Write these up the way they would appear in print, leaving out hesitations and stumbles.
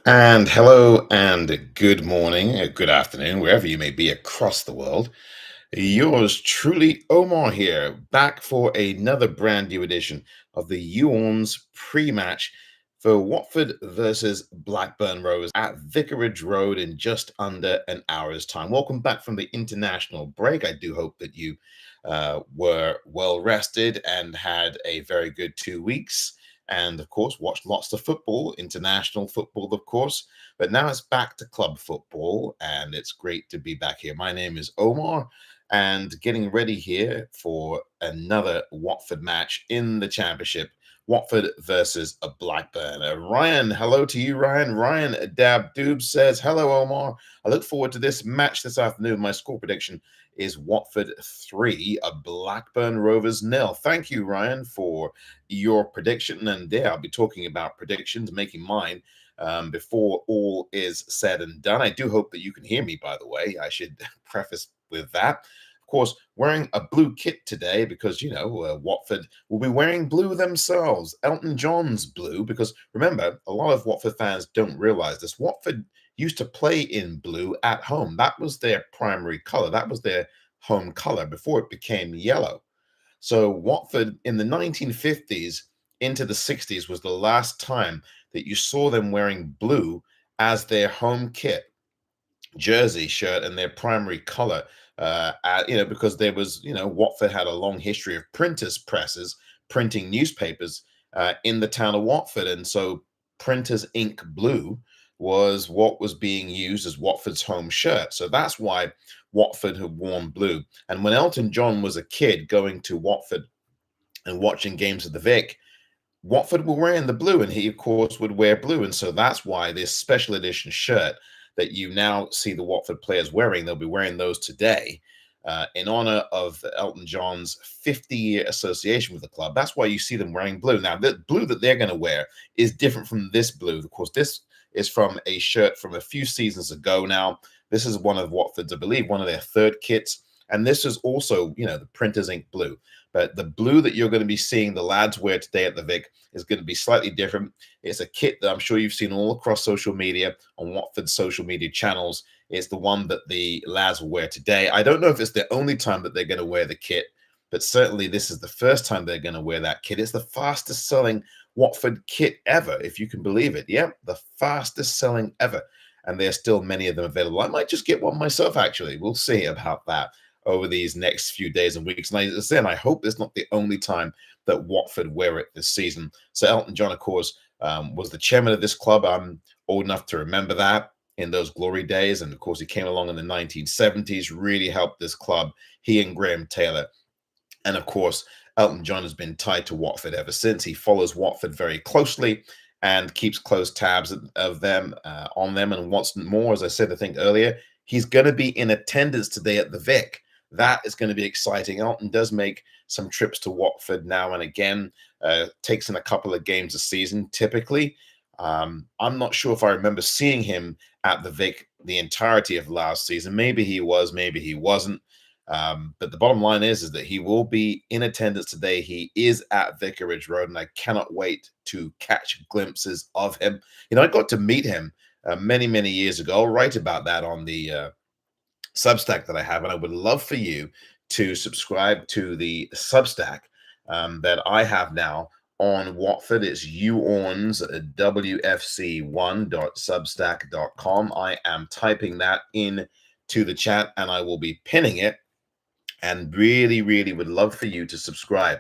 And hello and good morning, good afternoon, wherever you may be across the world. Yours truly, Omar here, back for another brand new edition of the YOU ORNS pre-match for Watford versus Blackburn Rovers at Vicarage Road in just under an hour's time. Welcome back from the international break. I do hope that you were well rested and had a very good 2 weeks. And of course, watched lots of football, international football, of course. But now it's back to club football, and it's great to be back here. My name is Omar, and getting ready here for another Watford match in the Championship. Watford versus a Blackburn. Ryan, hello to you, Ryan. Ryan Dab Doob says, hello, Omar. I look forward to this match this afternoon. My score prediction is Watford 3, a Blackburn Rovers nil. Thank you, Ryan, for your prediction. And yeah, I'll be talking about predictions, making mine before all is said and done. I do hope that you can hear me, by the way. I should preface with that. Of course, wearing a blue kit today because, Watford will be wearing blue themselves. Elton John's blue, because remember, a lot of Watford fans don't realize this. Watford used to play in blue at home. That was their primary color. That was their home color before it became yellow. So Watford in the 1950s into the 60s was the last time that you saw them wearing blue as their home kit, jersey, shirt, and their primary color. Because there was, Watford had a long history of printers presses printing newspapers in the town of Watford, and so printers ink blue was what was being used as Watford's home shirt. So that's why Watford had worn blue. And when Elton John was a kid going to Watford and watching games at the Vic, Watford were wearing the blue, and he, of course, would wear blue. And so that's why this special edition shirt that you now see the Watford players wearing, they'll be wearing those today in honor of Elton John's 50-year association with the club. That's why you see them wearing blue. Now, the blue that they're going to wear is different from this blue. Of course, this is from a shirt from a few seasons ago now. This is one of Watford's, I believe, one of their third kits. And this is also, the printer's ink blue. But the blue that you're going to be seeing the lads wear today at the Vic is going to be slightly different. It's a kit that I'm sure you've seen all across social media on Watford's social media channels. It's the one that the lads will wear today. I don't know if it's the only time that they're going to wear the kit, but certainly this is the first time they're going to wear that kit. It's the fastest selling Watford kit ever, if you can believe it. Yeah, the fastest selling ever. And there's still many of them available. I might just get one myself, actually. We'll see about that over these next few days and weeks. And as I said, I hope it's not the only time that Watford wear it this season. So Elton John, of course, was the chairman of this club. I'm old enough to remember that in those glory days. And of course, he came along in the 1970s, really helped this club, he and Graham Taylor. And of course, Elton John has been tied to Watford ever since. He follows Watford very closely and keeps close tabs of them on them. And what's more, as I said, I think earlier, he's going to be in attendance today at the Vic. That is going to be exciting. Elton does make some trips to Watford now and again, takes in a couple of games a season typically. I'm not sure if I remember seeing him at the Vic the entirety of last season. Maybe he was, maybe he wasn't. But the bottom line is that he will be in attendance today. He is at Vicarage Road, and I cannot wait to catch glimpses of him. I got to meet him many, many years ago. I'll write about that on the Substack that I have, and I would love for you to subscribe to the Substack that I have now on Watford. It's YOU ORNS WFC1.substack.com. I am typing that in to the chat, and I will be pinning it, and really, really would love for you to subscribe.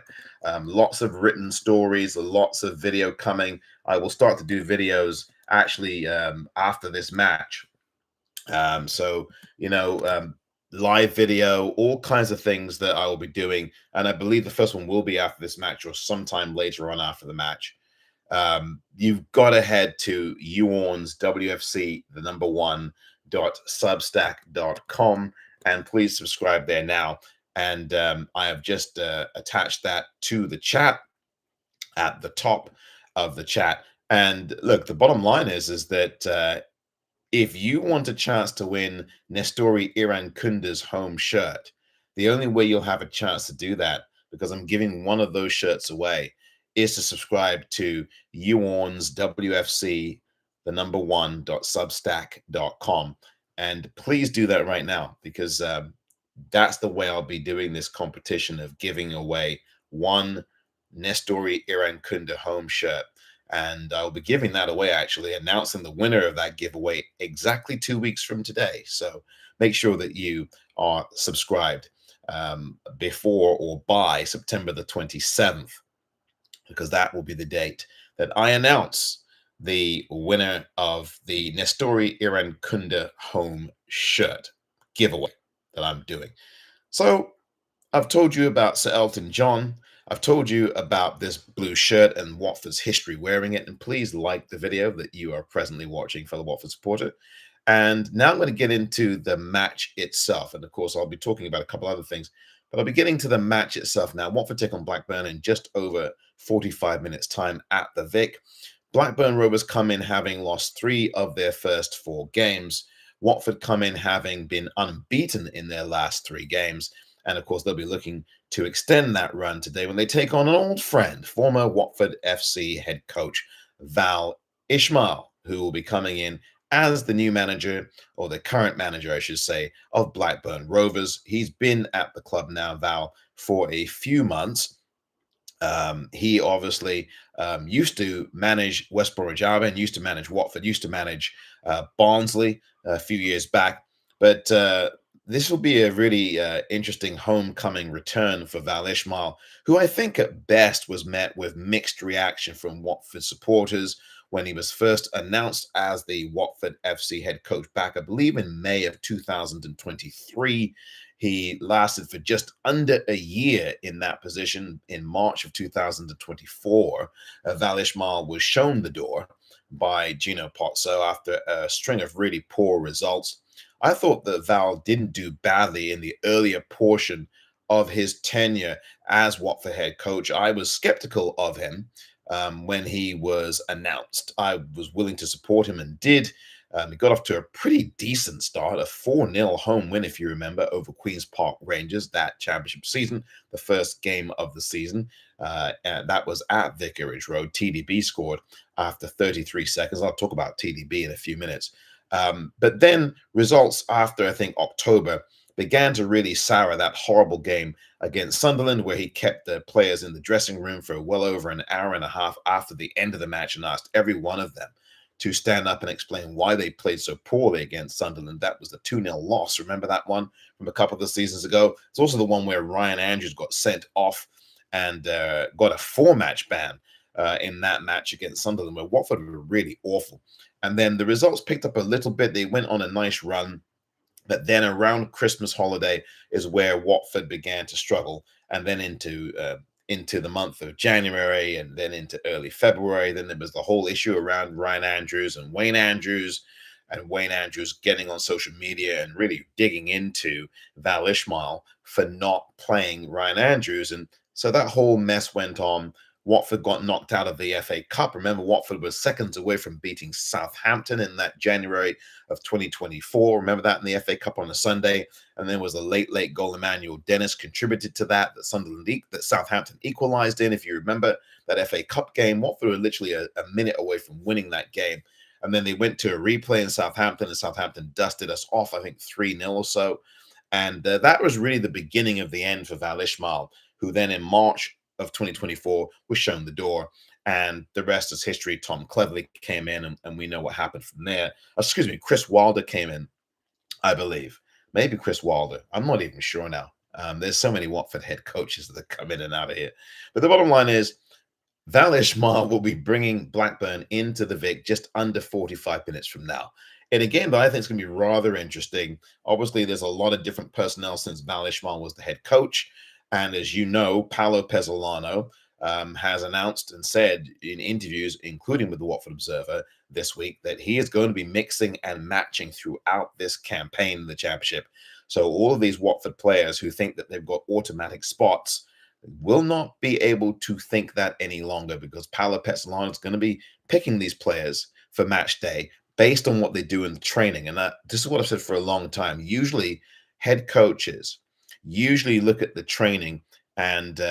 Lots of written stories, lots of video coming. I will start to do videos actually after this match. Live video, all kinds of things that I will be doing. And I believe the first one will be after this match or sometime later on after the match. You've got to head to YOU ORNS WFC, the number one, .substack.com, and please subscribe there now. And I have just attached that to the chat at the top of the chat. And look, the bottom line is that if you want a chance to win Nestori Irankunda's home shirt, the only way you'll have a chance to do that, because I'm giving one of those shirts away, is to subscribe to YOU ORNS WFC the number one.substack.com. And please do that right now, because that's the way I'll be doing this competition of giving away one Nestori Irankunda home shirt. And I'll be giving that away, actually, announcing the winner of that giveaway exactly 2 weeks from today. So make sure that you are subscribed before or by September the 27th, because that will be the date that I announce the winner of the Nestori Irankunda home shirt giveaway that I'm doing. So I've told you about Sir Elton John. I've told you about this blue shirt and Watford's history wearing it. And please like the video that you are presently watching, fellow Watford supporter. And now I'm going to get into the match itself. And of course, I'll be talking about a couple other things, but I'll be getting to the match itself now. Watford take on Blackburn in just over 45 minutes' time at the Vic. Blackburn Rovers come in having lost 3 of their first 4 games. Watford come in having been unbeaten in their last 3 games. And of course, they'll be looking to extend that run today when they take on an old friend, former Watford FC head coach Val Ishmael, who will be coming in as the new manager, or the current manager, I should say, of Blackburn Rovers. He's been at the club now, Val, for a few months. He obviously used to manage West Bromwich Albion, used to manage Watford, used to manage Barnsley a few years back. But this will be a really interesting homecoming return for Val Ishmael, who I think at best was met with mixed reaction from Watford supporters when he was first announced as the Watford FC head coach back, I believe, in May of 2023. He lasted for just under a year in that position. In March of 2024, Val Ishmael was shown the door by Gino Pozzo after a string of really poor results. I thought that Val didn't do badly in the earlier portion of his tenure as Watford head coach. I was skeptical of him when he was announced. I was willing to support him and did. He got off to a pretty decent start, a 4-0 home win, if you remember, over Queen's Park Rangers that championship season, the first game of the season. And that was at Vicarage Road. TDB scored after 33 seconds. I'll talk about TDB in a few minutes. But then results after, I think, October began to really sour. That horrible game against Sunderland, where he kept the players in the dressing room for well over an hour and a half after the end of the match and asked every one of them to stand up and explain why they played so poorly against Sunderland. That was the 2-0 loss. Remember that one from a couple of the seasons ago? It's also the one where Ryan Andrews got sent off and got a 4-match ban in that match against Sunderland, where Watford were really awful. And then the results picked up a little bit. They went on a nice run. But then around Christmas holiday is where Watford began to struggle. And then into the month of January and then into early February. Then there was the whole issue around Ryan Andrews and Wayne Andrews getting on social media and really digging into Val Ishmael for not playing Ryan Andrews. And so that whole mess went on. Watford got knocked out of the FA Cup. Remember, Watford was seconds away from beating Southampton in that January of 2024. Remember that in the FA Cup on a Sunday. And then was a late goal. Emmanuel Dennis contributed to that Southampton equalized in. If you remember that FA Cup game, Watford were literally a minute away from winning that game. And then they went to a replay in Southampton, and Southampton dusted us off, I think 3-0 or so. And that was really the beginning of the end for Val Ishmael, who then in March of 2024 was shown the door, and the rest is history. Tom Cleverley came in, and we know what happened from there. Excuse me, Chris Wilder came in, I believe. Maybe Chris Wilder. I'm not even sure now. There's so many Watford head coaches that come in and out of here. But the bottom line is, Val Ishmael will be bringing Blackburn into the Vic just under 45 minutes from now. And again, I think it's going to be rather interesting. Obviously, there's a lot of different personnel since Val Ishmael was the head coach. And as you know, Paolo Pezzolano has announced and said in interviews, including with the Watford Observer this week, that he is going to be mixing and matching throughout this campaign in the championship. So all of these Watford players who think that they've got automatic spots will not be able to think that any longer, because Paolo Pezzolano is going to be picking these players for match day based on what they do in the training. And this is what I've said for a long time. Usually head coaches look at the training and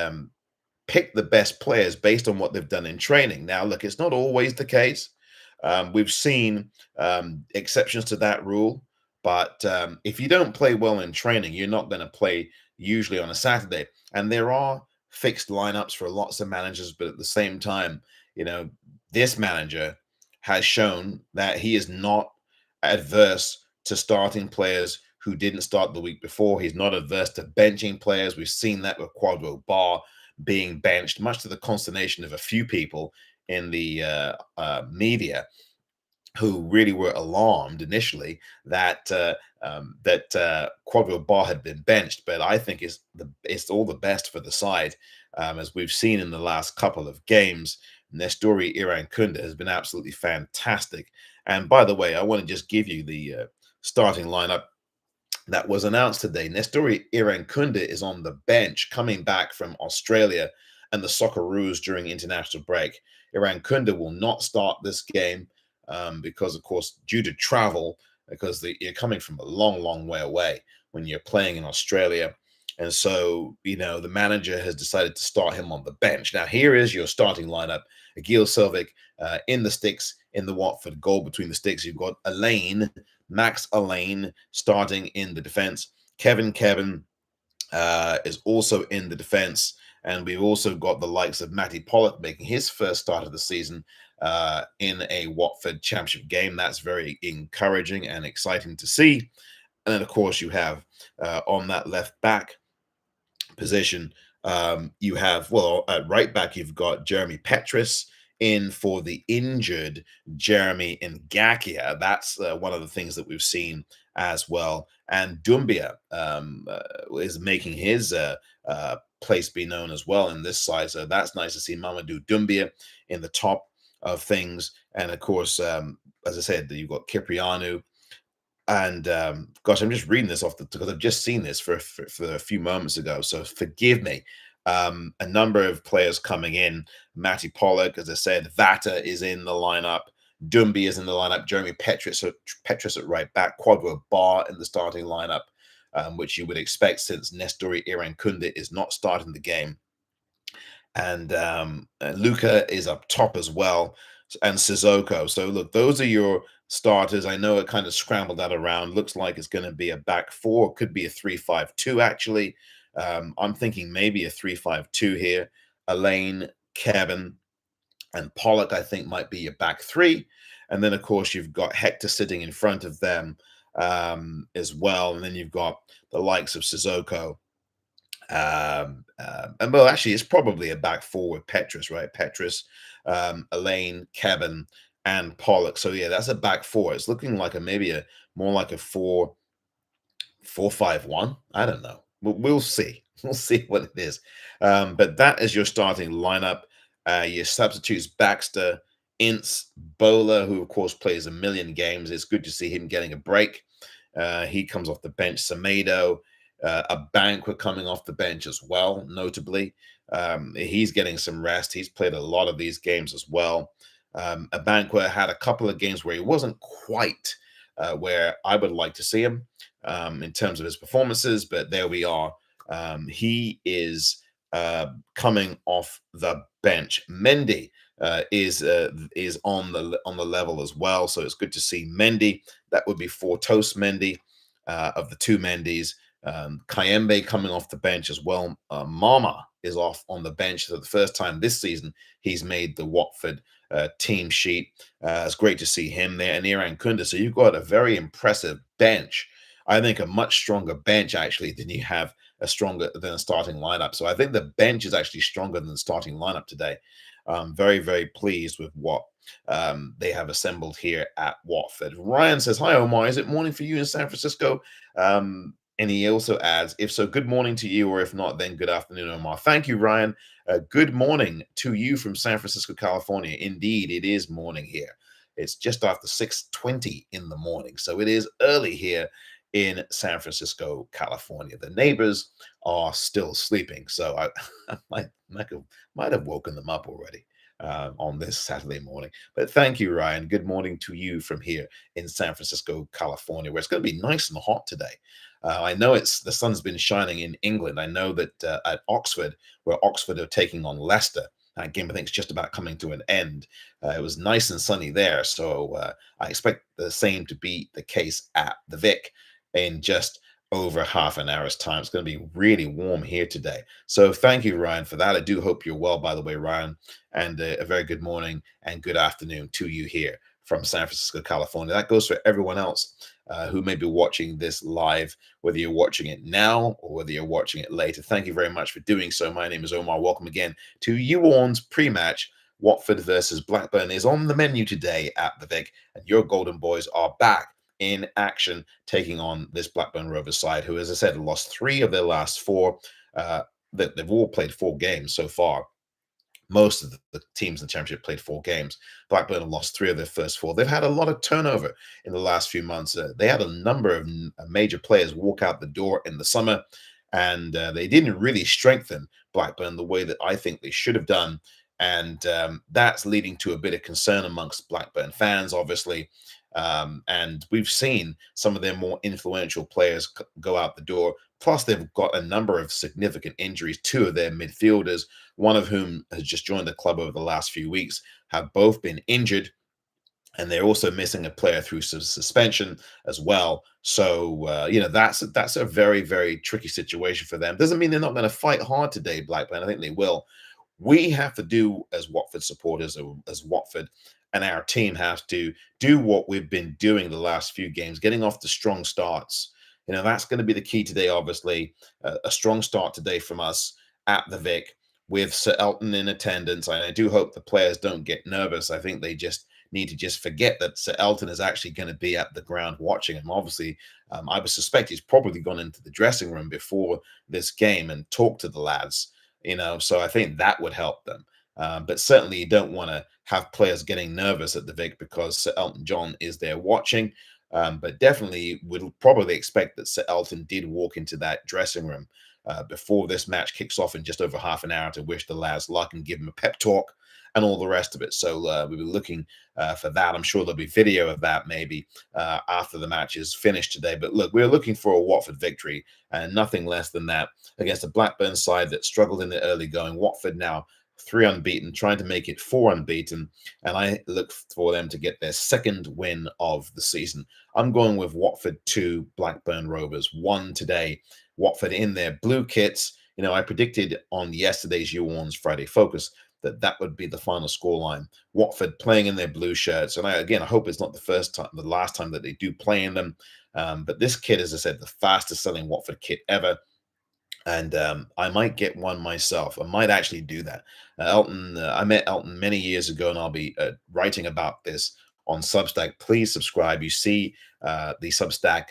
pick the best players based on what they've done in training. Now, look, it's not always the case. We've seen exceptions to that rule, but if you don't play well in training, you're not going to play usually on a Saturday. And there are fixed lineups for lots of managers, but at the same time, you know, this manager has shown that he is not adverse to starting players who didn't start the week before. He's not adverse to benching players. We've seen that with Quadro Bar being benched, much to the consternation of a few people in the media who really were alarmed initially that Quadro Bar had been benched. But I think it's all the best for the side, as we've seen in the last couple of games. Nestori Irankunda has been absolutely fantastic. And by the way, I want to just give you the starting lineup that was announced today. Nestori Irankunda is on the bench coming back from Australia and the Socceroos during international break. Irankunda will not start this game because, of course, due to travel, because you're coming from a long, long way away when you're playing in Australia. And so, the manager has decided to start him on the bench. Now, here is your starting lineup. Agil Selvik in the sticks in the Watford goal between the sticks. You've got Max Elaine starting in the defense. Kevin is also in the defense. And we've also got the likes of Matty Pollock making his first start of the season in a Watford Championship game. That's very encouraging and exciting to see. And then, of course, you have on that left back position, you have, well, at right back, you've got Jeremy Petrus in for the injured Jeremy Ngakia. That's one of the things that we've seen as well. And Dumbia is making his place be known as well in this side. So that's nice to see Mamadou Dumbia in the top of things. And of course, as I said, you've got Kiprianu. And gosh, I'm just reading this because I've just seen this for a few moments ago. So forgive me. A number of players coming in. Matty Pollock, as I said, Vata is in the lineup. Dumby is in the lineup. Jeremy Petrus at right back. Quadro Bar in the starting lineup, which you would expect since Nestori Irankunda is not starting the game. And Luca is up top as well, and Sissoko. So look, those are your starters. I know it kind of scrambled that around. Looks like it's going to be a back four. Could be a 3-5-2 actually. I'm thinking maybe a 3-5-2 here. Elaine, Kevin, and Pollock, I think, might be your back three. And then, of course, you've got Hector sitting in front of them as well. And then you've got the likes of Sissoko. And well, actually, it's probably a back four with Petrus, right? Petrus, Elaine, Kevin, and Pollock. So yeah, that's a back four. It's looking like maybe more like a 4-4-5-1. I don't know. We'll see. We'll see what it is. But that is your starting lineup. Your substitutes: Baxter, Ince, Bowler, who of course plays a million games. It's good to see him getting a break. He comes off the bench. Semedo. A Banquet coming off the bench as well, notably. He's getting some rest. He's played a lot of these games as well. A Banquet had a couple of games where he wasn't quite where I would like to see him in terms of his performances, but there we are. He is coming off the bench. Mendy is on the level as well, so it's good to see Mendy. That would be for Toast Mendy of the two Mendys. Kayembe coming off the bench as well. Mama is off on the bench for the first time this season. He's made the Watford team sheet. It's great to see him there. And Irankunda. So you've got a very impressive bench. I think a much stronger bench actually than you have a starting lineup. So I think the bench is actually stronger than the starting lineup today. I'm very, very pleased with what they have assembled here at Watford. Ryan says, "Hi Omar, is it morning for you in San Francisco?" And he also adds, "If so, good morning to you, or if not, then good afternoon, Omar." Thank you, Ryan. Good morning to you from San Francisco, California. Indeed, it is morning here. It's just after 6:20 in the morning, so it is early here in San Francisco, California. The neighbors are still sleeping, so I might have woken them up already on this Saturday morning. But thank you, Ryan. Good morning to you from here in San Francisco, California, where it's going to be nice and hot today. I know the sun's been shining in England. I know that at Oxford, where Oxford are taking on Leicester, That game, I think, is just about coming to an end. It was nice and sunny there, so I expect the same to be the case at the Vic in just over half an hour's time. It's going to be really warm here today. So thank you, Ryan, for that. I do hope you're well, by the way, Ryan, and a very good morning and good afternoon to you here from San Francisco, California. That goes for everyone else who may be watching this live, whether you're watching it now or whether you're watching it later. Thank you very much for doing so. My name is Omar. Welcome again to You Orn's pre-match. Watford versus Blackburn is on the menu today at the Vic, and your Golden Boys are back in action, taking on this Blackburn Rovers side, who, as I said, lost 3 of their last 4. They've all played 4 games so far. Most of the teams in the championship played 4 games. Blackburn have lost 3 of their first 4. They've had a lot of turnover in the last few months. They had a number of major players walk out the door in the summer, and they didn't really strengthen Blackburn the way that I think they should have done. And that's leading to a bit of concern amongst Blackburn fans, obviously. And we've seen some of their more influential players go out the door. Plus, they've got a number of significant injuries. 2 of their midfielders, one of whom has just joined the club over the last few weeks, have both been injured. And they're also missing a player through suspension as well. So that's a very, very tricky situation for them. Doesn't mean they're not going to fight hard today, Blackburn. I think they will. We have to do, as Watford supporters, or as Watford and our team have to do what we've been doing the last few games, getting off the strong starts. That's going to be the key today, obviously. A strong start today from us at the Vic with Sir Elton in attendance. I do hope the players don't get nervous. I think they just need to just forget that Sir Elton is actually going to be at the ground watching him. Obviously, I would suspect he's probably gone into the dressing room before this game and talked to the lads. So I think that would help them. But certainly you don't want to have players getting nervous at the Vic because Sir Elton John is there watching. But definitely would probably expect that Sir Elton did walk into that dressing room before this match kicks off in just over half an hour to wish the lads luck and give them a pep talk and all the rest of it. So we'll be looking for that. I'm sure there'll be video of that maybe after the match is finished today. But look, we're looking for a Watford victory and nothing less than that against a Blackburn side that struggled in the early going. Watford now 3 unbeaten, trying to make it 4 unbeaten. And I look for them to get their 2nd win of the season. I'm going with Watford 2, Blackburn Rovers 1 today. Watford in their blue kits. I predicted on yesterday's You Orn's Friday Focus that would be the final scoreline. Watford playing in their blue shirts. And I hope it's not the last time that they do play in them. But this kit, as I said, the fastest selling Watford kit ever. And I might get one myself. I might actually do that. I met Elton many years ago, and I'll be writing about this on Substack. Please subscribe. You see the Substack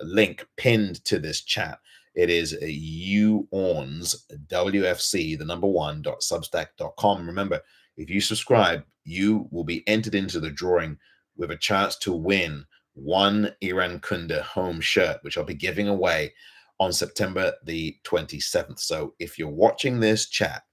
link pinned to this chat. It is You Orns WFC, the number 1.substack.com. Remember, if you subscribe, you will be entered into the drawing with a chance to win one Iran Kunda home shirt, which I'll be giving away on September the 27th. So if you're watching this chat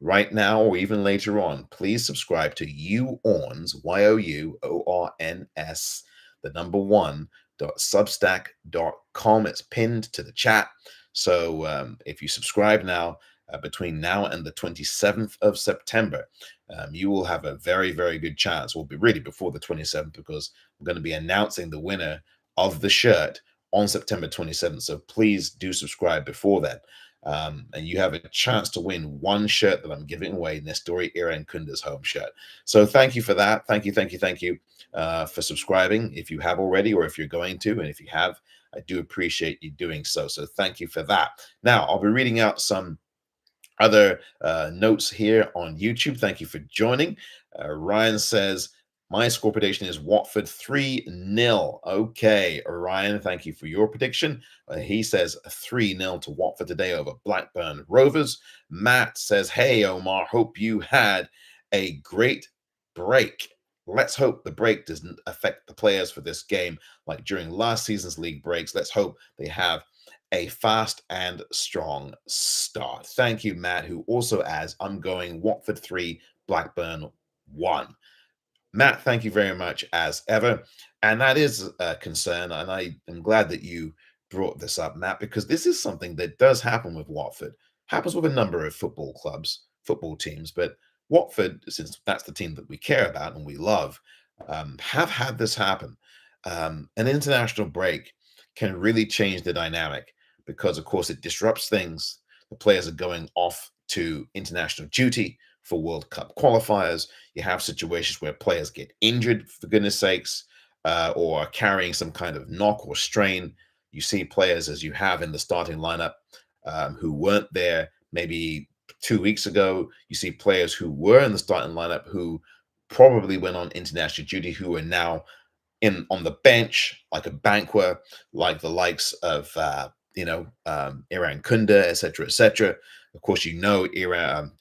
right now or even later on, please subscribe to You Orns, YOUORNS, the number 1.substack.com. It's pinned to the chat. So if you subscribe now, between now and the 27th of September, you will have a very, very good chance. We'll be really before the 27th because we're going to be announcing the winner of the shirt on September 27th. So please do subscribe before that. And you have a chance to win one shirt that I'm giving away, Nestori Iran Kunda's home shirt. So thank you for that. Thank you for subscribing if you have already, or if you're going to. And if you have, I do appreciate you doing so. So thank you for that. Now, I'll be reading out some other notes here on YouTube. Thank you for joining. Ryan says, my score prediction is Watford 3-0. Okay, Ryan, thank you for your prediction. He says 3-0 to Watford today over Blackburn Rovers. Matt says, hey, Omar, hope you had a great break. Let's hope the break doesn't affect the players for this game like during last season's league breaks. Let's hope they have a fast and strong start. Thank you, Matt, who also adds, I'm going Watford 3, Blackburn 1. Matt, thank you very much as ever. And that is a concern. And I am glad that you brought this up, Matt, because this is something that does happen with Watford, happens with a number of football clubs. football teams. But Watford, since that's the team that we care about and we love, have had this happen. An international break can really change the dynamic because, of course, it disrupts things. The players are going off to international duty for World Cup qualifiers. You have situations where players get injured, for goodness sakes, or are carrying some kind of knock or strain. You see players, as you have in the starting lineup, who weren't there maybe 2 weeks ago. You see players who were in the starting lineup who probably went on international duty, who are now in on the bench, like a Banquer, like the likes of Iran Kunda, etc., etc. Of course, Imran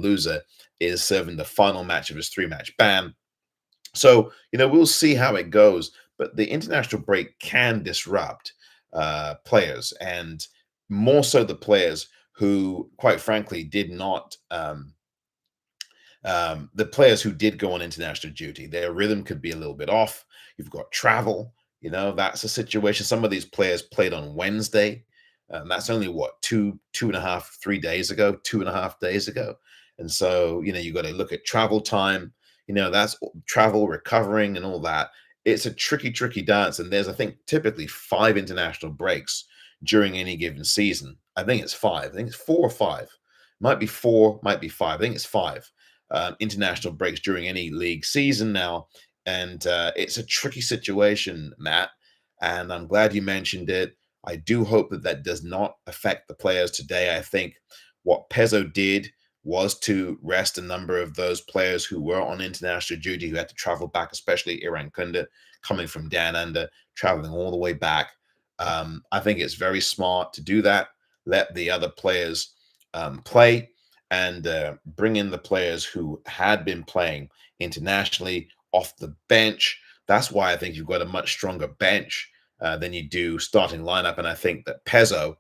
Loser is serving the final match of his three-match ban. So, we'll see how it goes. But the international break can disrupt players, and more so the players who, quite frankly, did not. The players who did go on international duty, their rhythm could be a little bit off. You've got travel, that's a situation. Some of these players played on Wednesday. That's only what, 2.5, 3 days ago, 2.5 days ago. And so, you got to look at travel time, that's travel, recovering, and all that. It's a tricky, tricky dance. And there's, I think, typically 5 international breaks during any given season. I think it's 5. I think it's 4 or 5. Might be 4, might be 5. I think it's 5 international breaks during any league season now. And it's a tricky situation, Matt. And I'm glad you mentioned it. I do hope that that does not affect the players today. I think what Pezzo did was to rest a number of those players who were on international duty, who had to travel back, especially Iran Kunda, coming from down under, traveling all the way back. I think it's very smart to do that. Let the other players play, and bring in the players who had been playing internationally off the bench. That's why I think you've got a much stronger bench than you do starting lineup. And I think that Pezzo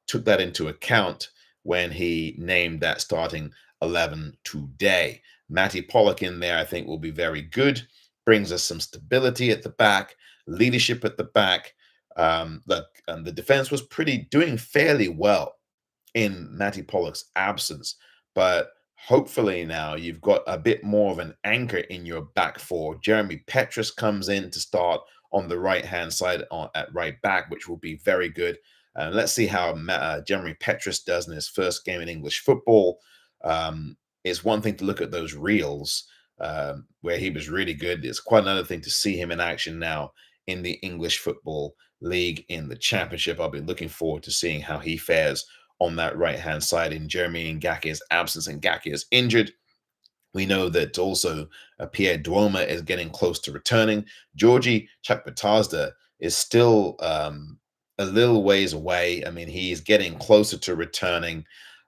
took that into account when he named that starting 11 today. Matty Pollock in there, I think, will be very good. Brings us some stability at the back, leadership at the back. The defense was doing fairly well in Matty Pollock's absence. But hopefully now you've got a bit more of an anchor in your back four. Jeremy Petrus comes in to start on the right-hand side at right back, which will be very good. Let's see how Jeremy Petrus does in his first game in English football. It's one thing to look at those reels where he was really good. It's quite another thing to see him in action now in the English Football League in the Championship. I'll be looking forward to seeing how he fares on that right-hand side in Jeremy Ngakia's absence, and Ngakia is injured. We know that also Pierre Duoma is getting close to returning. Georgi Chakbatazda is still a little ways away. I mean, he's getting closer to returning.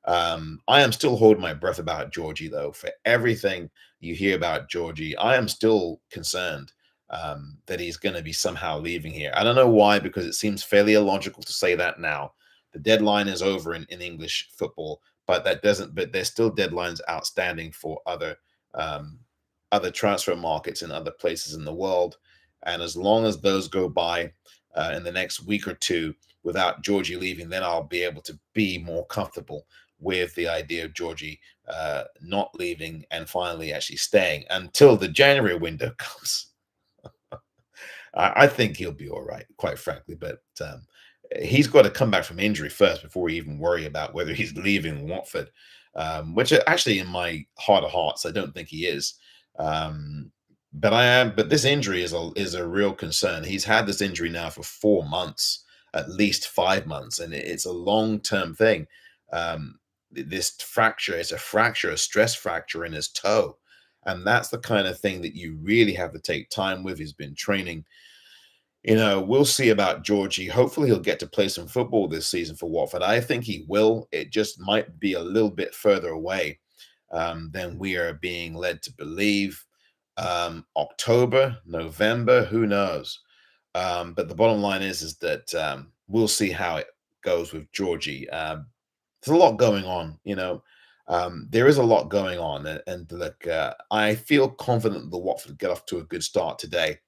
I am still holding my breath about Georgie, though. For everything you hear about Georgie, I am still concerned that he's going to be somehow leaving here. I don't know why, because it seems fairly illogical to say that now. The deadline is over in English football, but there's still deadlines outstanding for other transfer markets in other places in the world. And as long as those go by in the next week or two without Georgie leaving, then I'll be able to be more comfortable with the idea of Georgie not leaving and finally actually staying until the January window comes. I think he'll be all right, quite frankly, but he's got to come back from injury first before we even worry about whether he's leaving Watford, which actually, in my heart of hearts, I don't think he is. But this injury is a real concern. He's had this injury now for 4 months, at least 5 months, and it's a long-term thing. This fracture, it's a stress fracture in his toe. And that's the kind of thing that you really have to take time with. He's been training. We'll see about Georgie. Hopefully he'll get to play some football this season for Watford. I think he will. It just might be a little bit further away than we are being led to believe. October, November, who knows? But the bottom line is that we'll see how it goes with Georgie. There's a lot going on, there is a lot going on. And look, I feel confident that the Watford get off to a good start today.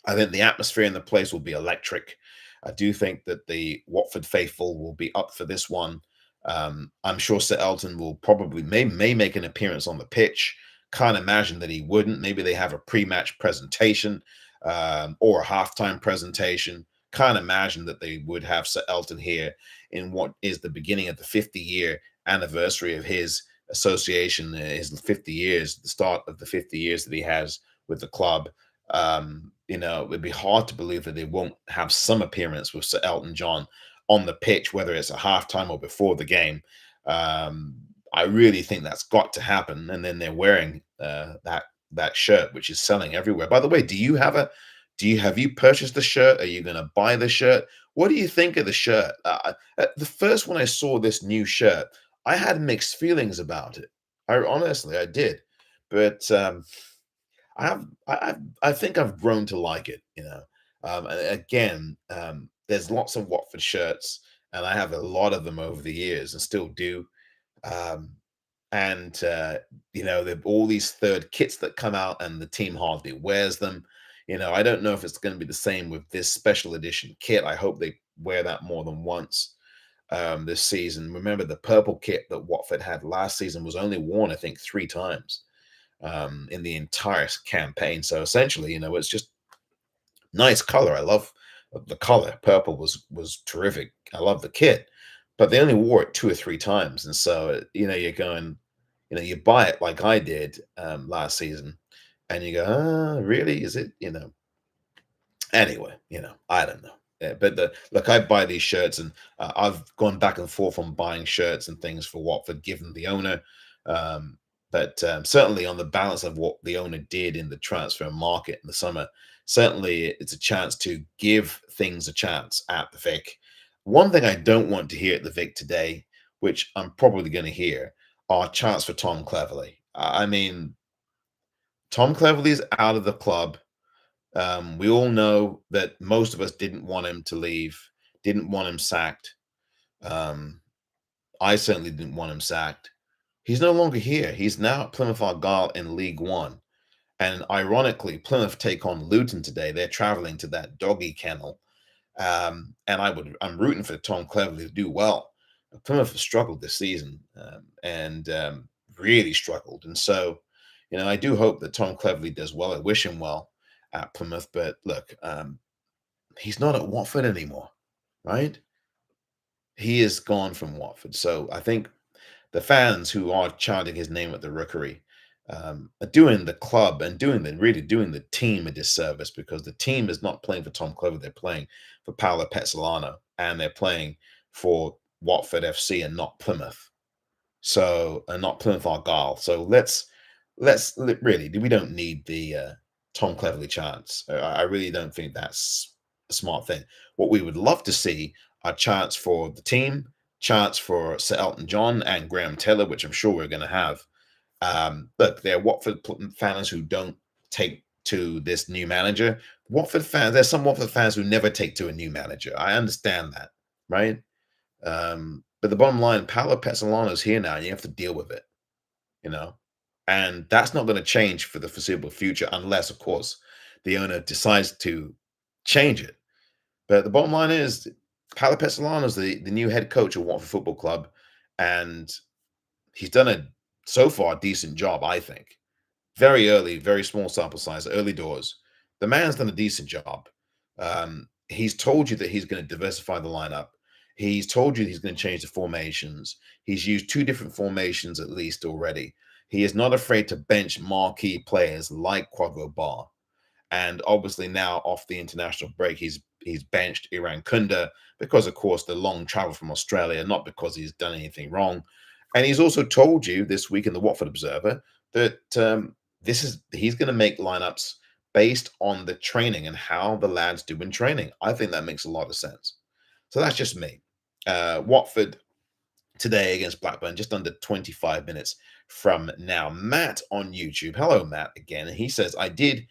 I think the atmosphere in the place will be electric. I do think that the Watford faithful will be up for this one. I'm sure Sir Elton will probably may make an appearance on the pitch. Can't imagine that he wouldn't. Maybe they have a pre-match presentation or a halftime presentation. Can't imagine that they would have Sir Elton here in what is the beginning of the 50-year anniversary of his association, his 50 years, the start of the 50 years that he has with the club. It would be hard to believe that they won't have some appearance with Sir Elton John on the pitch, whether it's at halftime or before the game. Um, I really think that's got to happen. And then they're wearing that shirt, which is selling everywhere. By the way, have you purchased the shirt? Are you going to buy the shirt? What do you think of the shirt? The first when I saw this new shirt, I had mixed feelings about it. I did, but I think I've grown to like it. And again, there's lots of Watford shirts, and I have a lot of them over the years, and still do. Um, and there are all these third kits that come out, and the team hardly wears them. I don't know if it's going to be the same with this special edition kit. I hope they wear that more than once this season. Remember, the purple kit that Watford had last season was only worn, I think, 3 times in the entire campaign. So essentially, it's just nice color. I love the color. Purple was terrific. I love the kit, but they only wore it 2 or 3 times, and so you're going, you buy it like I did last season, and you go, really? Is it? Anyway, I don't know. Yeah, but look, I buy these shirts, and I've gone back and forth on buying shirts and things for Watford, given the owner. Um, but certainly, on the balance of what the owner did in the transfer market in the summer, certainly it's a chance to give things a chance at the Vic. One thing I don't want to hear at the Vic today, which I'm probably going to hear, are chants for Tom Cleverley. I mean, Tom Cleverley's out of the club. We all know that most of us didn't want him to leave, didn't want him sacked. Um, I certainly didn't want him sacked. He's no longer here. He's now at Plymouth Argyle in League One. And ironically, Plymouth take on Luton today. They're traveling to that doggy kennel. And I'm rooting for Tom Cleverley to do well. Plymouth have struggled this season and really struggled. And so, I do hope that Tom Cleverley does well. I wish him well at Plymouth. But look, he's not at Watford anymore, right? He is gone from Watford. So I think the fans who are chanting his name at the Rookery are doing the club and really doing the team a disservice, because the team is not playing for Tom Clever. They're playing for Paolo Pezzolano, and they're playing for Watford FC and not Plymouth. So, and not Plymouth Argyle. So really, we don't need the Tom Cleverley chants. I really don't think that's a smart thing. What we would love to see are chants for the team, chants for Sir Elton John and Graham Taylor, which I'm sure we're going to have. Look, there are Watford fans who don't take to this new manager. There's some Watford fans who never take to a new manager. I understand that, right? But the bottom line, Paolo Pezzolano is here now, and you have to deal with it, you know? And that's not going to change for the foreseeable future, unless, of course, the owner decides to change it. But the bottom line is, Paolo Pezzolano is the new head coach of Watford Football Club, and he's done a so far decent job, I think. Very early, very small sample size, early doors. The man's done a decent job. He's told you that he's going to diversify the lineup. He's told you he's going to change the formations. He's used 2 different formations at least already. He is not afraid to bench marquee players like Quadro Bar. And obviously now off the international break, he's benched Iran Kunda because, of course, the long travel from Australia, not because he's done anything wrong. And he's also told you this week in the Watford Observer that he's going to make lineups based on the training and how the lads do in training. I think that makes a lot of sense. So that's just me. Watford today against Blackburn, just under 25 minutes from now. Matt on YouTube. Hello, Matt, again. And he says, I did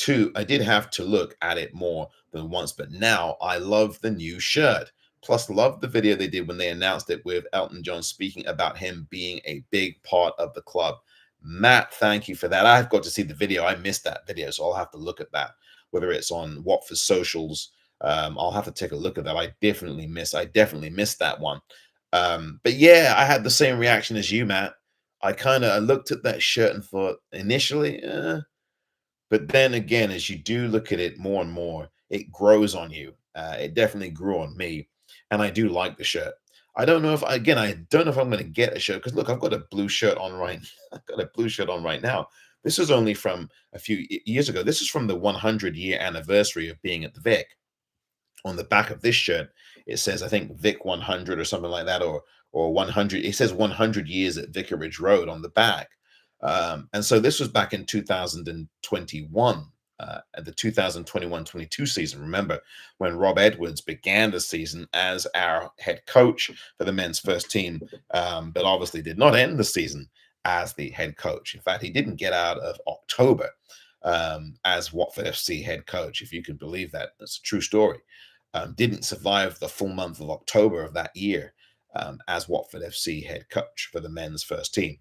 have to look at it more than once, but now I love the new shirt. Plus, love the video they did when they announced it with Elton John speaking about him being a big part of the club. Matt, thank you for that. I've got to see the video. I missed that video, so I'll have to look at that, whether it's on Watford's socials. I'll have to take a look at that. I definitely missed that one. But yeah, I had the same reaction as you, Matt. I kind of looked at that shirt and thought initially, but then again, as you do look at it more and more, it grows on you. It definitely grew on me, and I do like the shirt. I don't know if again, I don't know if I'm going to get a shirt because look, I've got a blue shirt on right. I've got a blue shirt on right now. This is only from a few years ago. This is from the 100-year anniversary of being at the Vic. On the back of this shirt, it says, I think Vic 100 or something like that, or 100. It says 100 years at Vicarage Road on the back. And so this was back in 2021, at the 2021-22 season. Remember when Rob Edwards began the season as our head coach for the men's first team, but obviously did not end the season as the head coach. In fact, he didn't get out of October as Watford FC head coach, if you can believe that. That's a true story. Didn't survive the full month of October of that year as Watford FC head coach for the men's first team.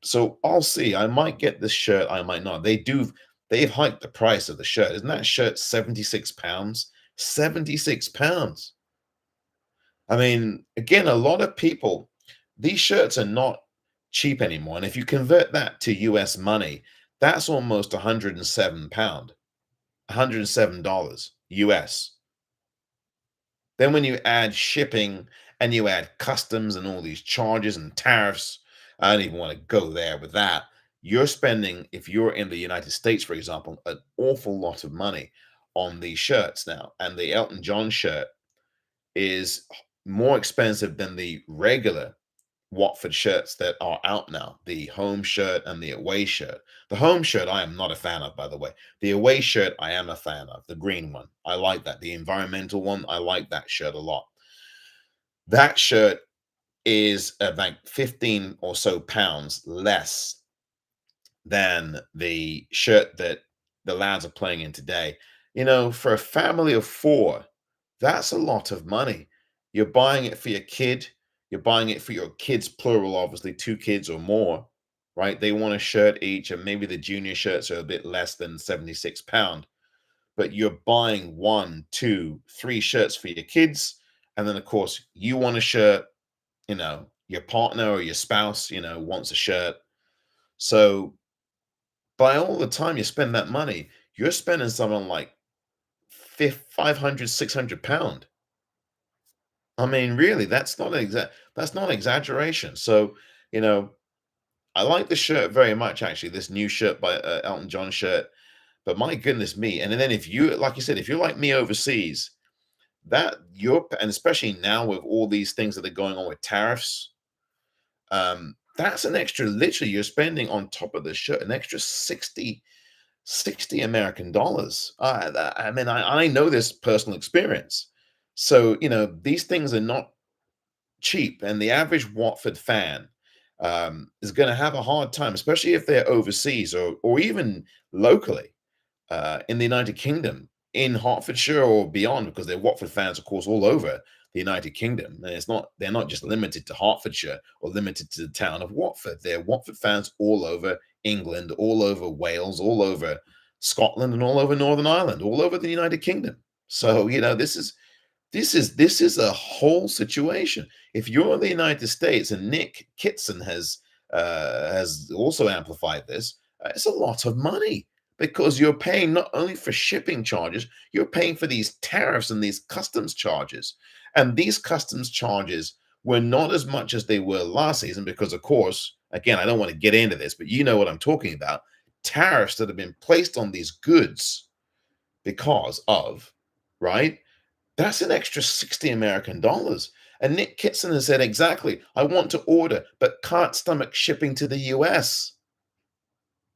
So I'll see. I might get this shirt. I might not. They've hiked the price of the shirt. Isn't that shirt £76? £76. I mean, again, a lot of people, these shirts are not cheap anymore. And if you convert that to US money, that's almost £107. $107 US. Then when you add shipping and you add customs and all these charges and tariffs, I don't even want to go there with that. You're spending, if you're in the United States, for example, an awful lot of money on these shirts now. And the Elton John shirt is more expensive than the regular Watford shirts that are out now, the home shirt and the away shirt. The home shirt I am not a fan of, by the way. The away shirt I am a fan of, the green one. I like that. The environmental one, I like that shirt a lot. That shirt is about 15 or so pounds less than the shirt that the lads are playing in today. You know, for a family of four, that's a lot of money. You're buying it for your kid. You're buying it for your kids, plural, obviously, two kids or more, right? They want a shirt each, and maybe the junior shirts are a bit less than £76. But you're buying one, two, three shirts for your kids. And then, of course, you want a shirt, your partner or your spouse, wants a shirt. So by all the time you spend that money, you're spending something like 500, £600. I mean, really, that's not exaggeration. So, you know, I like the shirt very much, actually, this new shirt by Elton John shirt. But my goodness me. And then if you, like you said, if you're like me overseas, and especially now with all these things that are going on with tariffs, that's an extra, literally, you're spending on top of the shirt, an extra 60 American dollars. I mean, I know this personal experience. So, these things are not cheap. And the average Watford fan is going to have a hard time, especially if they're overseas or even locally in the United Kingdom, in Hertfordshire or beyond, because they're Watford fans, of course, all over the United Kingdom. And they're not just limited to Hertfordshire or limited to the town of Watford. They're Watford fans all over England, all over Wales, all over Scotland, and all over Northern Ireland, all over the United Kingdom. So, this is a whole situation. If you're in the United States, and Nick Kitson has also amplified this, it's a lot of money because you're paying not only for shipping charges, you're paying for these tariffs and these customs charges. And these customs charges were not as much as they were last season because, of course, again, I don't want to get into this, but you know what I'm talking about. Tariffs that have been placed on these goods because of, right? That's an extra 60 American dollars. And Nick Kitson has said, exactly, I want to order, but can't stomach shipping to the US.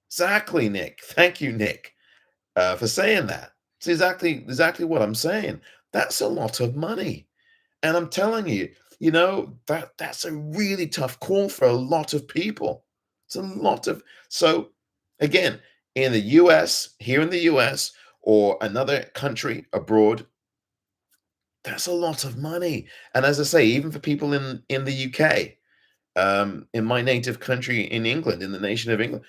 Exactly, Nick. Thank you, Nick, for saying that. It's exactly what I'm saying. That's a lot of money. And I'm telling you, that's a really tough call for a lot of people. It's a lot of, so again, in the US, here in the US, or another country abroad, that's a lot of money. And as I say, even for people in the UK, in my native country in England, in the nation of England,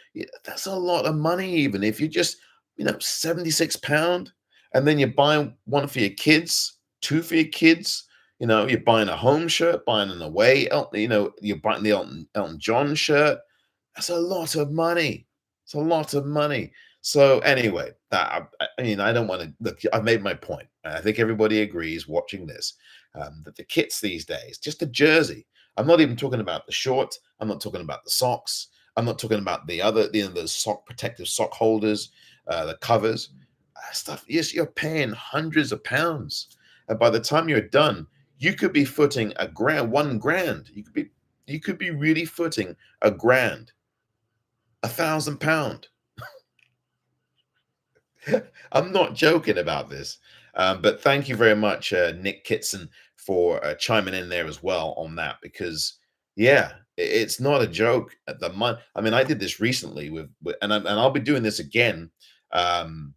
that's a lot of money. Even if you just, £76, and then you buy one for your kids, two for your kids, You're buying a home shirt, buying an away, you're buying the Elton John shirt. That's a lot of money. It's a lot of money. So anyway, I don't want to look. I've made my point. And I think everybody agrees watching this that the kits these days, just a jersey. I'm not even talking about the shorts. I'm not talking about the socks. I'm not talking about the other, those protective sock holders, the covers, stuff. Yes, you're paying hundreds of pounds, and by the time you're done, you could be footing a grand, 1 grand. You could be really footing a grand, £1,000. I'm not joking about this. But thank you very much, Nick Kitson, for chiming in there as well on that, because yeah, it's not a joke. At the month, I mean, I did this recently and I'll be doing this again. Um,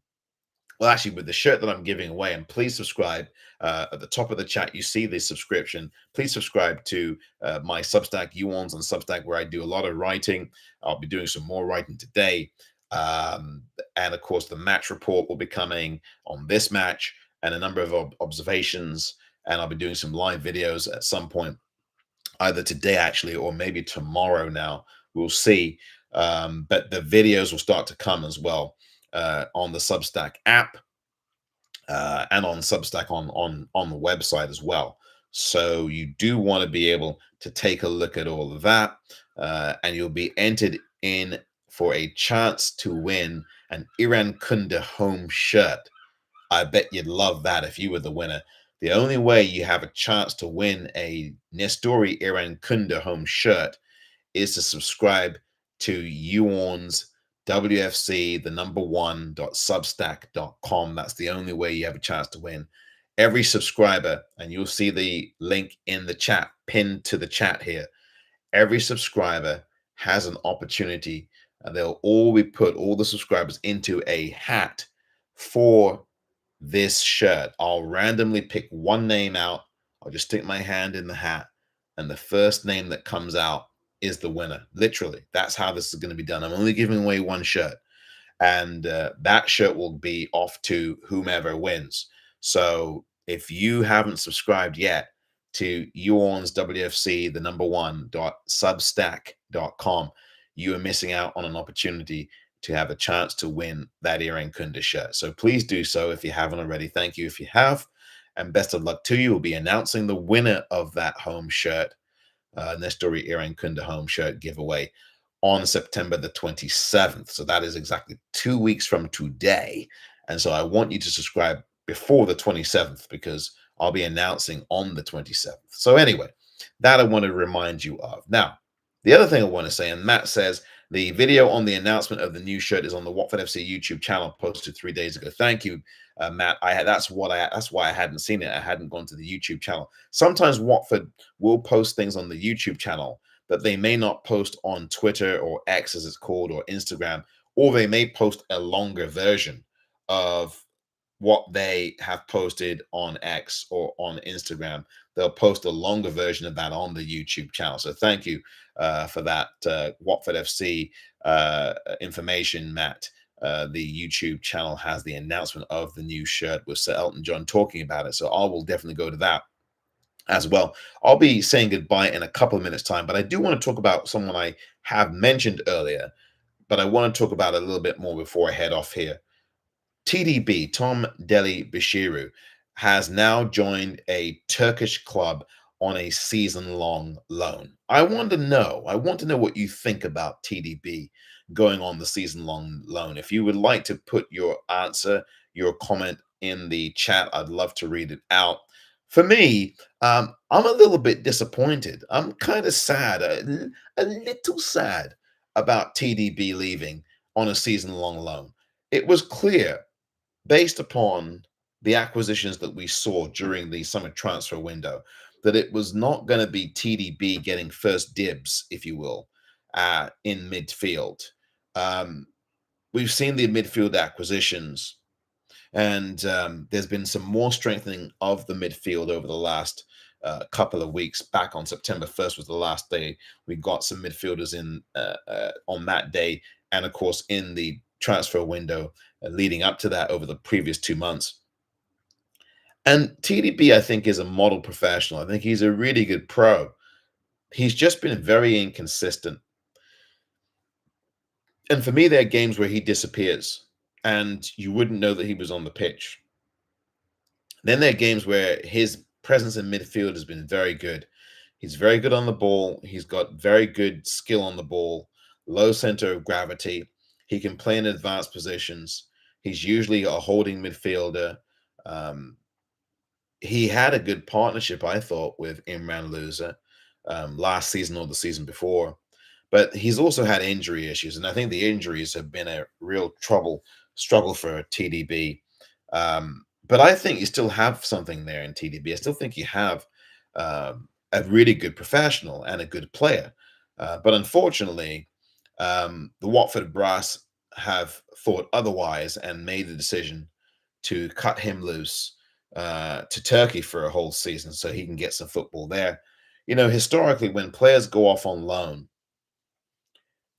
well, actually, with the shirt that I'm giving away, and please subscribe. At the top of the chat, you see the subscription. Please subscribe to my Substack, You ORNS on Substack, where I do a lot of writing. I'll be doing some more writing today. Um, and of course, the match report will be coming on this match and a number of observations. And I'll be doing some live videos at some point, either today, actually, or maybe tomorrow now. We'll see. But the videos will start to come as well on the Substack app and on Substack on the website as well. So you do want to be able to take a look at all of that, and you'll be entered in for a chance to win an Iran Kunda home shirt. I bet you'd love that if you were the winner. The only way you have a chance to win a Nestori Iran Kunda home shirt is to subscribe to You ORNS WFC, the number one.substack.com. That's the only way you have a chance to win. Every subscriber, and you'll see the link in the chat, pinned to the chat here. Every subscriber has an opportunity, and they'll all be put, all the subscribers, into a hat for this shirt. I'll randomly pick one name out. I'll just stick my hand in the hat, and the first name that comes out is the winner. Literally, that's how this is going to be done. I'm only giving away one shirt, and that shirt will be off to whomever wins. So if you haven't subscribed yet to You ORNS WFC, the number one.substack.com, you are missing out on an opportunity to have a chance to win that Iran Kunda shirt. So please do so if you haven't already. Thank you if you have, and best of luck to you. We'll be announcing the winner of that home shirt, Nestori Iran Kunda home shirt giveaway, on September the 27th. So that is exactly 2 weeks from today. And so I want you to subscribe before the 27th, because I'll be announcing on the 27th. So anyway, that I want to remind you of. Now, the other thing I want to say, and Matt says, the video on the announcement of the new shirt is on the Watford FC YouTube channel, posted 3 days ago. Thank you, Matt. That's why I hadn't seen it. I hadn't gone to the YouTube channel. Sometimes Watford will post things on the YouTube channel that they may not post on Twitter, or X as it's called, or Instagram, or they may post a longer version of what they have posted on X or on Instagram. They'll post a longer version of that on the YouTube channel. So thank you for that Watford FC information, Matt. The YouTube channel has the announcement of the new shirt with Sir Elton John talking about it. So I will definitely go to that as well. I'll be saying goodbye in a couple of minutes' time, but I do want to talk about someone I have mentioned earlier, but I want to talk about it a little bit more before I head off here. TDB, Tom Deli Bashiru, has now joined a Turkish club on a season-long loan. I want to know what you think about TDB going on the season-long loan. If you would like to put your answer, your comment in the chat, I'd love to read it out. For me, I'm a little bit disappointed. I'm kind of sad, a little sad about TDB leaving on a season-long loan. It was clear, based upon the acquisitions that we saw during the summer transfer window, that it was not going to be TDB getting first dibs, if you will, in midfield. We've seen the midfield acquisitions, and there's been some more strengthening of the midfield over the last couple of weeks. Back on September 1st was the last day we got some midfielders in on that day. And of course, in the transfer window leading up to that over the previous 2 months. And TDB, I think, is a model professional. I think he's a really good pro. He's just been very inconsistent. And for me, there are games where he disappears and you wouldn't know that he was on the pitch. Then there are games where his presence in midfield has been very good. He's very good on the ball. He's got very good skill on the ball, low center of gravity. He can play in advanced positions. He's usually a holding midfielder. Um, he had a good partnership, I thought, with Imran Loza last season or the season before. But he's also had injury issues, and I think the injuries have been a real struggle for TDB. But I think you still have something there in TDB. I still think you have a really good professional and a good player. But unfortunately, the Watford brass have thought otherwise and made the decision to cut him loose to Turkey for a whole season so he can get some football there. You know, historically, when players go off on loan,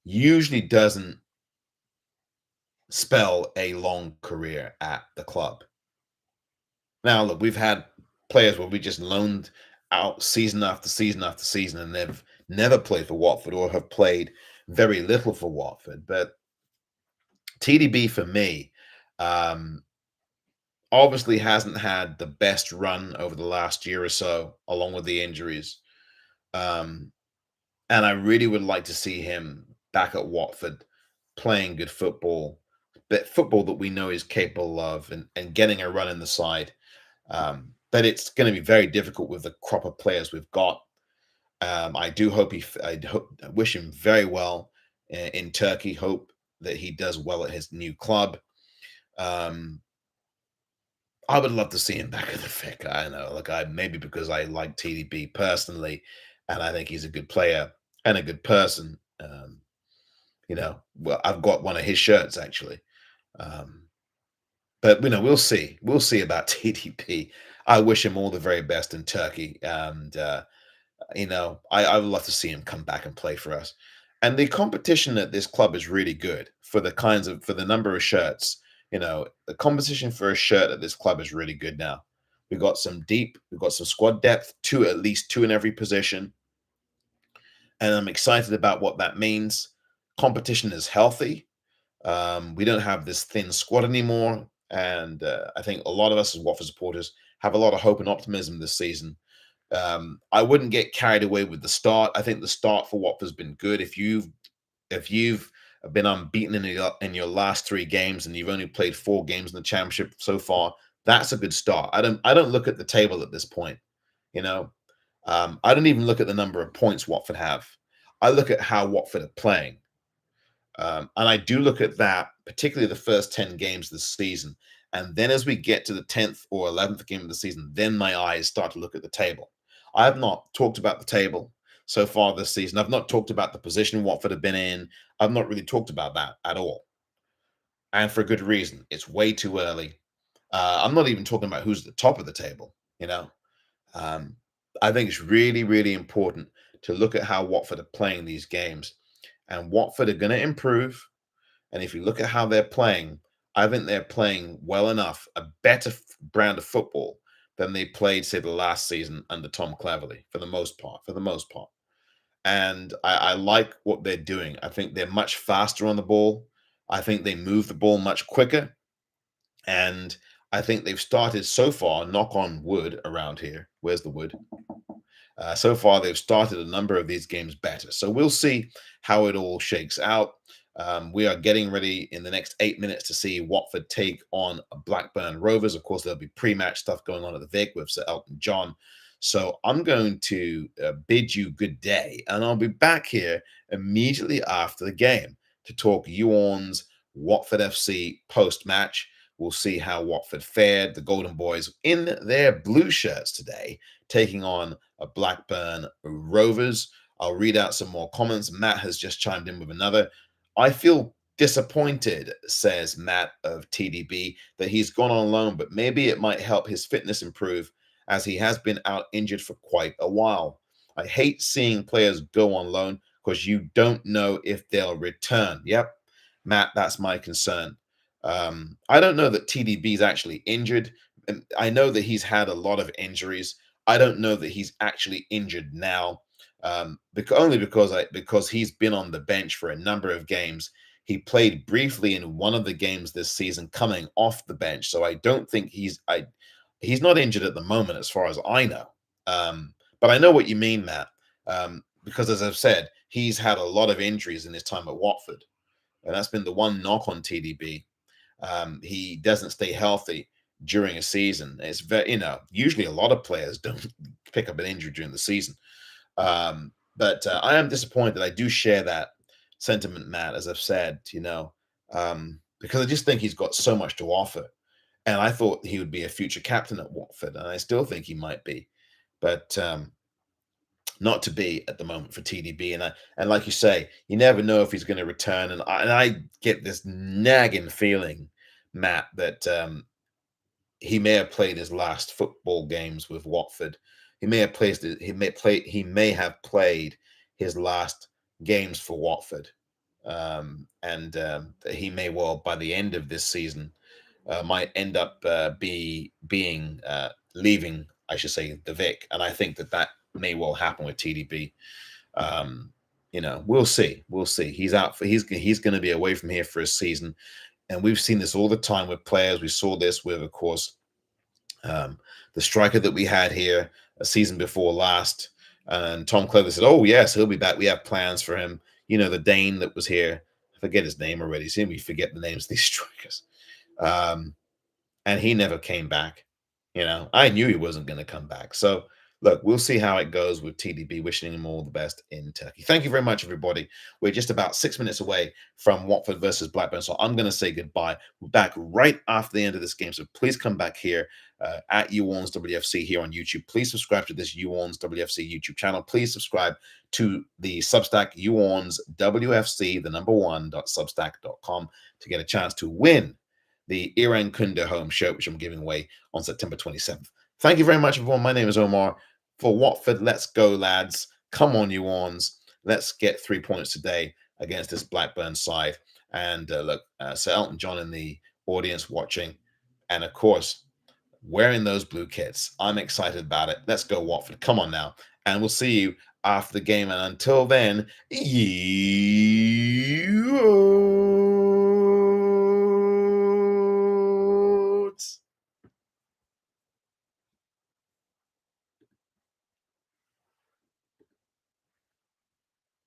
usually doesn't spell a long career at the club. Now, look, we've had players where we just loaned out season after season after season and they've never played for Watford or have played very little for Watford. But TDB for me, um, obviously hasn't had the best run over the last year or so, along with the injuries. Um, and I really would like to see him back at Watford playing good football, but football that we know he's capable of and getting a run in the side. But it's going to be very difficult with the crop of players we've got. I do hope I wish him very well in Turkey. Hope that he does well at his new club. Um, I would love to see him back in the thick. I know, like I maybe because I like TDB personally, and I think he's a good player and a good person. Well, I've got one of his shirts actually. Um, but we'll see. We'll see about TDP. I wish him all the very best in Turkey, and I would love to see him come back and play for us. And the competition at this club is really good for the number of shirts. The competition for a shirt at this club is really good now. We've got some squad depth, at least two in every position, and I'm excited about what that means. Competition is healthy. We don't have this thin squad anymore, and I think a lot of us as Watford supporters have a lot of hope and optimism this season. I wouldn't get carried away with the start. I think the start for Watford's been good. If you've been unbeaten in your last three games and you've only played four games in the championship so far, that's a good start. I don't look at the table at this point. You know, I don't even look at the number of points Watford have. I look at how Watford are playing. And I do look at that, particularly the first 10 games of the season. And then as we get to the 10th or 11th game of the season, then my eyes start to look at the table. I have not talked about the table so far this season. I've not talked about the position Watford have been in. I've not really talked about that at all. And for a good reason. It's way too early. I'm not even talking about who's at the top of the table, you know. Um, I think it's really, really important to look at how Watford are playing these games. And Watford are going to improve. And if you look at how they're playing, I think they're playing well enough, a better brand of football than they played, say, the last season under Tom Cleverley, for the most part. And I like what they're doing. I think they're much faster on the ball. I think they move the ball much quicker. And I think they've started so far, knock on wood around here. Where's the wood? So far, they've started a number of these games better. So we'll see how it all shakes out. We are getting ready in the next 8 minutes to see Watford take on Blackburn Rovers. Of course, there'll be pre-match stuff going on at the Vic with Sir Elton John. So I'm going to bid you good day, and I'll be back here immediately after the game to talk You ORNS Watford FC post-match. We'll see how Watford fared. The Golden Boys in their blue shirts today, taking on a Blackburn Rovers. I'll read out some more comments. Matt has just chimed in with another. I feel disappointed, says Matt of TDB, that he's gone on loan, but maybe it might help his fitness improve as he has been out injured for quite a while. I hate seeing players go on loan because you don't know if they'll return. Yep, Matt, that's my concern. I don't know that TDB is actually injured. and I know that he's had a lot of injuries. I don't know that he's actually injured now, because only because he's been on the bench for a number of games. He played briefly in one of the games this season, coming off the bench. So I don't think he's not injured at the moment, as far as I know. But I know what you mean, Matt, because as I've said, he's had a lot of injuries in his time at Watford, and that's been the one knock on TDB. He doesn't stay healthy during a season. It's very, usually a lot of players don't pick up an injury during the season. But I am disappointed. I do share that sentiment, Matt, as I've said, because I just think he's got so much to offer. And I thought he would be a future captain at Watford, and I still think he might be. But not to be at the moment for TDB. And like you say, you never know if he's going to return. And I get this nagging feeling, Matt, that he may have played his last football games with Watford. He may have played his last games for Watford. And he may well, by the end of this season, might end up being leaving, I should say, the Vic. And I think that may well happen with TDB. We'll see. We'll see. He's out for he's going to be away from here for a season, and we've seen this all the time with players. We saw this with, of course, the striker that we had here a season before last, and Tom Clever said, "Oh yes, he'll be back. We have plans for him." The Dane that was here. I forget his name already. See, we forget the names of these strikers. And he never came back. I knew he wasn't going to come back. So look, we'll see how it goes with TDB. Wishing him all the best in Turkey. Thank you very much, everybody. We're just about 6 minutes away from Watford versus Blackburn, so I'm going to say goodbye. We're back right after the end of this game, so please come back here at You ORNS WFC here on YouTube. Please subscribe to this You ORNS WFC YouTube channel. Please subscribe to the Substack You ORNS WFC, the number one.substack.com, to get a chance to win the Iran Kunda home shirt, which I'm giving away on September 27th. Thank you very much, everyone. My name is Omar. For Watford, let's go, lads. Come on, you ORNS. Let's get 3 points today against this Blackburn side. And look, Sir Elton John in the audience watching. And, of course, wearing those blue kits. I'm excited about it. Let's go, Watford. Come on now. And we'll see you after the game. And until then, you